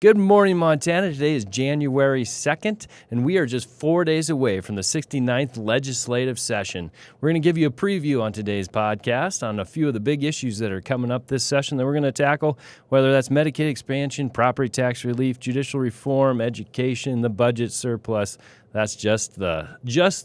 Good morning, Montana. Today is January 2nd, and we are just 4 days away from the 69th legislative session. We're going to give you a preview on today's podcast on a few of the big issues that are coming up this session that we're going to tackle, whether that's Medicaid expansion, property tax relief, judicial reform, education, the budget surplus. That's just the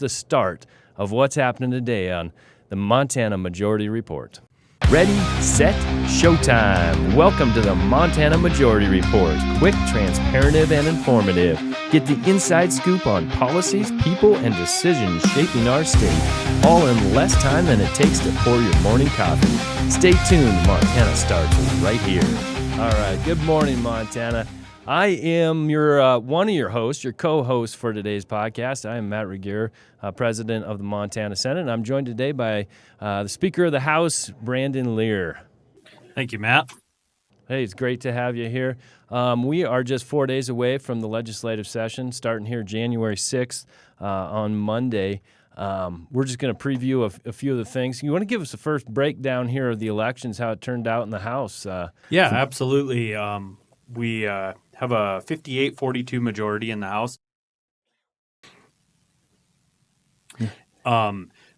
start of what's happening today on the Montana Majority Report. Ready, set, showtime. Welcome to the Montana Majority Report. Quick, transparent, and informative. Get the inside scoop on policies, people, and decisions shaping our state, all in less time than it takes to pour your morning coffee. Stay tuned. Montana starts right here. All right. Good morning, Montana. I am your one of your hosts, your co-host for today's podcast. I am Matt Regier, president of the Montana Senate, and I'm joined today by the Speaker of the House, Brandon Lear. Thank you, Matt. Hey, it's great to have you here. We are just 4 days away from the legislative session, starting here January 6th on Monday. We're just going to preview a few of the things. You want to give us a first breakdown here of the elections, how it turned out in the House? Yeah, absolutely. We have a 58-42 majority in the House.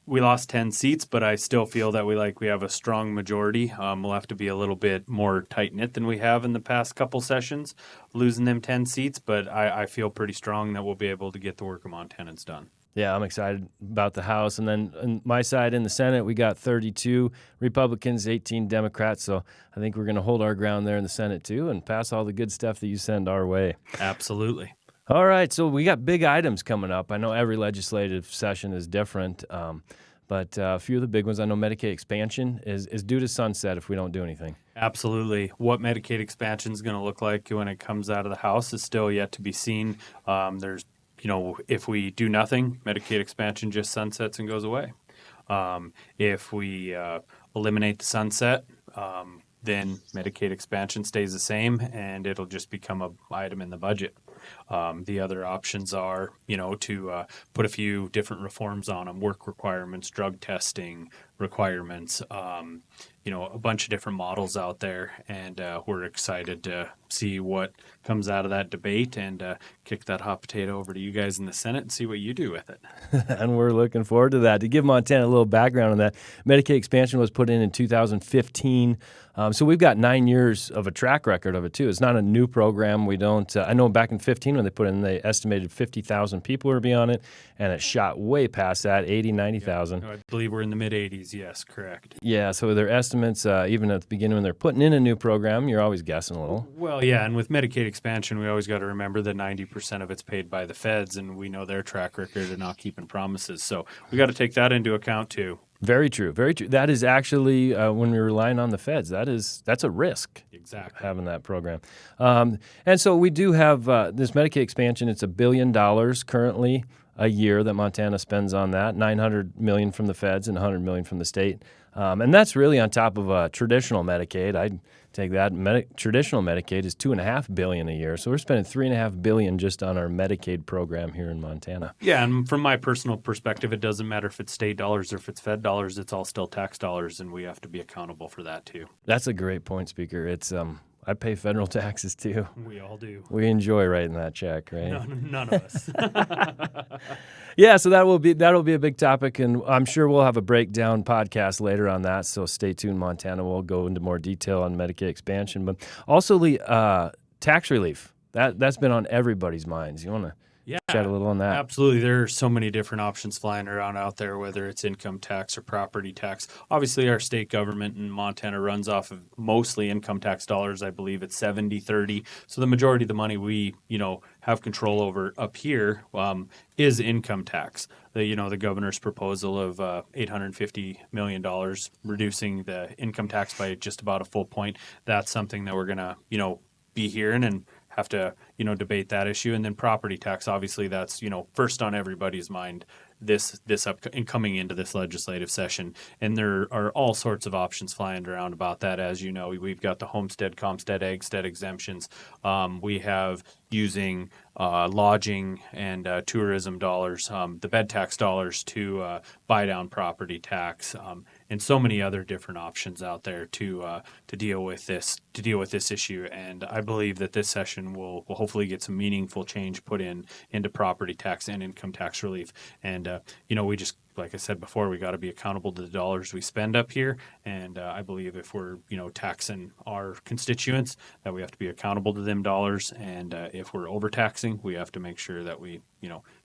We lost 10 seats, but I still feel that we have a strong majority. We'll have to be a little bit more tight-knit than we have in the past couple sessions, losing them 10 seats, but I feel pretty strong that we'll be able to get the work of Montanans done. Yeah, I'm excited about the House. And then on my side in the Senate, we got 32 Republicans, 18 Democrats. So I think we're going to hold our ground there in the Senate, too, and pass all the good stuff that you send our way. Absolutely. All right, so we got big items coming up. I know every legislative session is different, but a few of the big ones. I know Medicaid expansion is due to sunset if we don't do anything. Absolutely. What Medicaid expansion is going to look like when it comes out of the House is still yet to be seen. If we do nothing, Medicaid expansion just sunsets and goes away. If we eliminate the sunset, then Medicaid expansion stays the same, and it'll just become an item in the budget. The other options are, to put a few different reforms on them, work requirements, drug testing requirements, a bunch of different models out there, and we're excited to see what comes out of that debate and kick that hot potato over to you guys in the Senate and see what you do with it. And we're looking forward to that. To give Montana a little background on that, Medicaid expansion was put in 2015. So we've got 9 years of a track record of it, too. It's not a new program. We don't I know back in 15 when they put it in, they estimated 50,000 people would be on it, and it shot way past that, 80, 90,000. I believe we're in the mid-80s. Yes, correct. Yeah, so their estimates, even at the beginning when they're putting in a new program, you're always guessing a little. Well, yeah, and with Medicaid expansion, we always got to remember that 90% of it's paid by the feds, and we know their track record of not keeping promises. So we got to take that into account, too. Very true, very true. That is actually, when we're relying on the feds, that's a risk. Exactly. Having that program. And so we do have this Medicaid expansion. It's $1 billion currently a year that Montana spends on that, $900 million from the feds and $100 million from the state. And that's really on top of traditional Medicaid. I'd take that. Traditional Medicaid is $2.5 billion a year. So we're spending $3.5 billion just on our Medicaid program here in Montana. Yeah, and from my personal perspective, it doesn't matter if it's state dollars or if it's fed dollars. It's all still tax dollars, and we have to be accountable for that too. That's a great point, Speaker. It's I pay federal taxes too. We all do. We enjoy writing that check, right? None of us. Yeah, so that'll be a big topic, and I'm sure we'll have a breakdown podcast later on that. So stay tuned, Montana. We'll go into more detail on Medicaid expansion, but also the tax relief. That's been on everybody's minds. You want to chat a little on that? Absolutely. There are so many different options flying around out there, whether it's income tax or property tax. Obviously, our state government in Montana runs off of mostly income tax dollars. I believe it's 70-30. So the majority of the money we, have control over up here is income tax. The governor's proposal of $850 million, reducing the income tax by just about a full point. That's something that we're going to, be hearing and have to, debate that issue. And then property tax, obviously that's, first on everybody's mind coming into this legislative session. And there are all sorts of options flying around about that. As you know, we've got the homestead, comstead, eggstead exemptions. We have using lodging and tourism dollars, the bed tax dollars to buy down property tax. and so many other different options out there to deal with this issue. And I believe that this session will hopefully get some meaningful change put into property tax and income tax relief. And we just, like I said before, we got to be accountable to the dollars we spend up here. And I believe if we're, taxing our constituents, that we have to be accountable to them dollars. And if we're overtaxing, we have to make sure that we,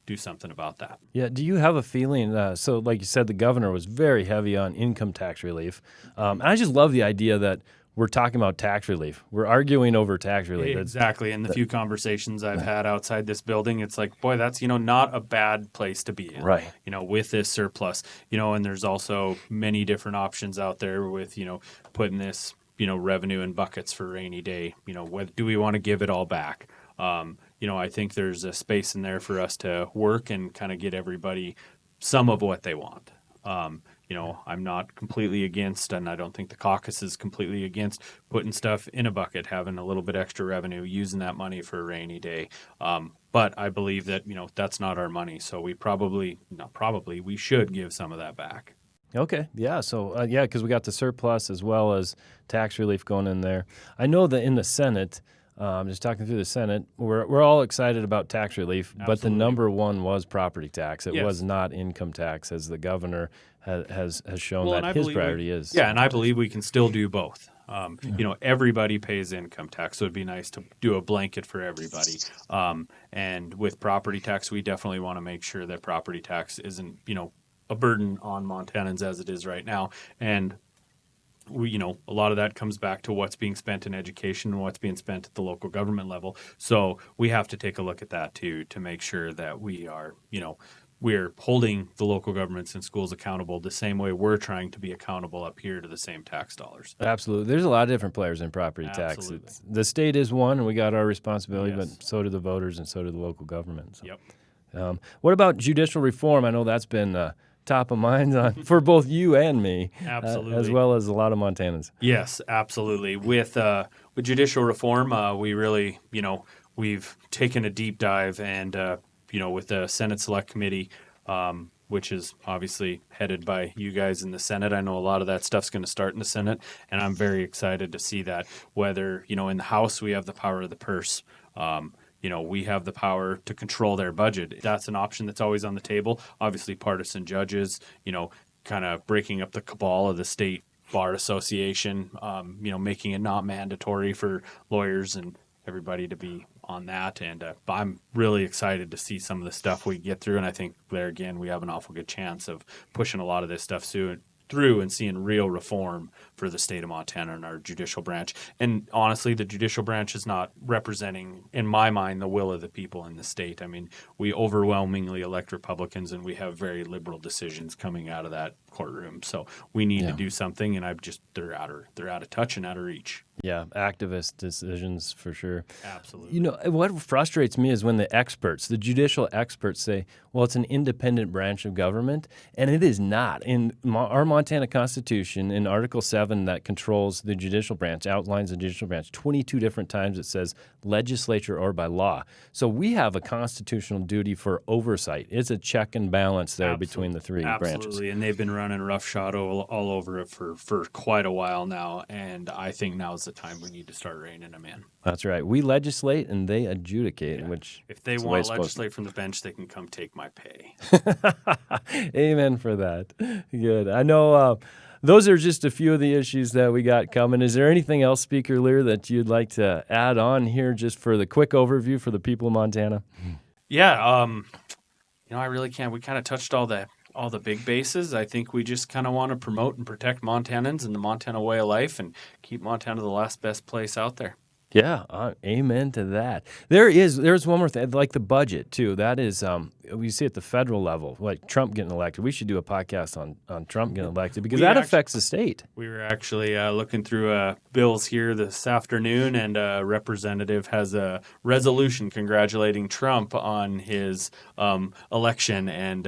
do something about that. Yeah. Do you have a feeling? So, like you said, the governor was very heavy on income tax relief. And I just love the idea that we're talking about tax relief. We're arguing over tax relief. Exactly. And the few conversations I've had outside this building, it's like, boy, that's, not a bad place to be in, right. With this surplus, and there's also many different options out there with, putting this, revenue in buckets for rainy day. Do we want to give it all back? I think there's a space in there for us to work and kind of get everybody some of what they want. I'm not completely against, and I don't think the caucus is completely against putting stuff in a bucket, having a little bit extra revenue, using that money for a rainy day. But I believe that, that's not our money. So we we should give some of that back. Okay. Yeah. So, because we got the surplus as well as tax relief going in there. I know that in the Senate, just talking through the Senate, we're all excited about tax relief, Absolutely. But the number one was property tax. It Yes. was not income tax, as the governor has shown Well, and that I his believe priority is. Yeah, and I believe we can still do both. Everybody pays income tax, so it'd be nice to do a blanket for everybody. And with property tax, we definitely want to make sure that property tax isn't, a burden on Montanans as it is right now. And we, a lot of that comes back to what's being spent in education and what's being spent at the local government level. So we have to take a look at that too, to make sure that we are, we're holding the local governments and schools accountable the same way we're trying to be accountable up here to the same tax dollars. Absolutely. There's a lot of different players in property tax. The state is one, and we got our responsibility, Yes. but so do the voters and so do the local government. So. Yep. What about judicial reform? I know that's been top of mind for both you and me, Absolutely. As well as a lot of Montanans. Yes, absolutely. With judicial reform, we really, we've taken a deep dive, and with the Senate Select Committee, which is obviously headed by you guys in the Senate. I know a lot of that stuff's going to start in the Senate, and I'm very excited to see that. Whether in the House we have the power of the purse. We have the power to control their budget. That's an option that's always on the table. Obviously, partisan judges, kind of breaking up the cabal of the state bar association, making it not mandatory for lawyers and everybody to be on that. And I'm really excited to see some of the stuff we get through. And I think there again, we have an awful good chance of pushing a lot of this stuff through and seeing real reform for the state of Montana and our judicial branch. And honestly, the judicial branch is not representing, in my mind, the will of the people in the state. I mean, we overwhelmingly elect Republicans, and we have very liberal decisions coming out of that courtroom. So we need to do something, and they're out of touch and out of reach. Yeah, activist decisions for sure. Absolutely. What frustrates me is when the judicial experts say, well, it's an independent branch of government, and it is not. In our Montana Constitution, in Article 7 that controls the judicial branch, outlines the judicial branch, 22 different times it says legislature or by law. So we have a constitutional duty for oversight. It's a check and balance there between the three branches. Absolutely, and they've been running roughshod all over it for quite a while now, and I think now's the time we need to start reining them in. That's right. We legislate and they adjudicate, which if they want to legislate from the bench, they can come take my pay. Amen for that. Good. I know those are just a few of the issues that we got coming. Is there anything else, Speaker Lear, that you'd like to add on here just for the quick overview for the people of Montana? Yeah, I really can't. We kind of touched all the big bases. I think we just kind of want to promote and protect Montanans and the Montana way of life and keep Montana the last best place out there. Yeah, amen to that. There's one more thing, like the budget too. That is, we see at the federal level, like Trump getting elected. We should do a podcast on Trump getting elected because that affects the state. We were actually looking through bills here this afternoon, and a representative has a resolution congratulating Trump on his election, and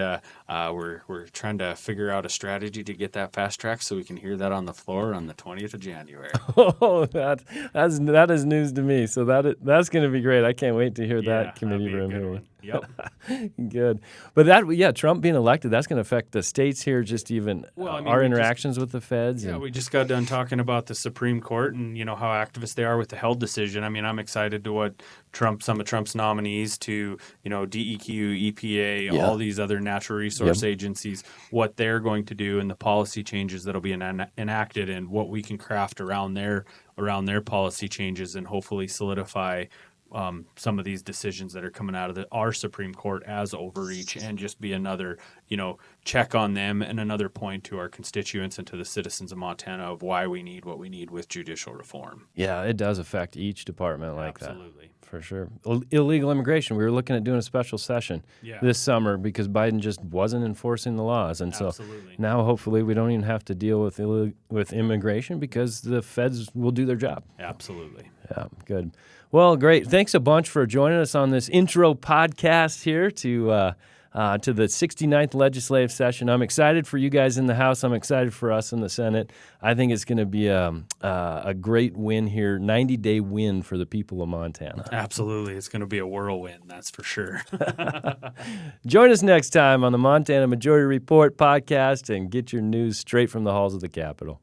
we're trying to figure out a strategy to get that fast track so we can hear that on the floor on the 20th of January. Oh, that is news to me. So that's going to be great. I can't wait to hear that committee room hearing. Yep. Good. But that, Trump being elected, that's going to affect the states here, just even Well, I mean, our we just- interactions with the feds. Yeah, and- we just got done talking about the Supreme Court and how activist they are with the Held decision. I mean, I'm excited to what some of Trump's nominees to DEQ, EPA, Yeah. all these other natural resource agencies, what they're going to do and the policy changes that'll be enacted and what we can craft around their policy changes and hopefully solidify some of these decisions that are coming out of our Supreme Court as overreach and just be another, check on them and another point to our constituents and to the citizens of Montana of why we need what we need with judicial reform. Yeah, it does affect each department like that. Absolutely. For sure. Illegal immigration. We were looking at doing a special session this summer because Biden just wasn't enforcing the laws. And so Absolutely. now hopefully we don't even have to deal with immigration because the feds will do their job. Absolutely. Yeah, good. Well, great. Thanks a bunch for joining us on this intro podcast here to the 69th legislative session. I'm excited for you guys in the House. I'm excited for us in the Senate. I think it's going to be a great win here, 90-day win for the people of Montana. Absolutely. It's going to be a whirlwind, that's for sure. Join us next time on the Montana Majority Report podcast and get your news straight from the halls of the Capitol.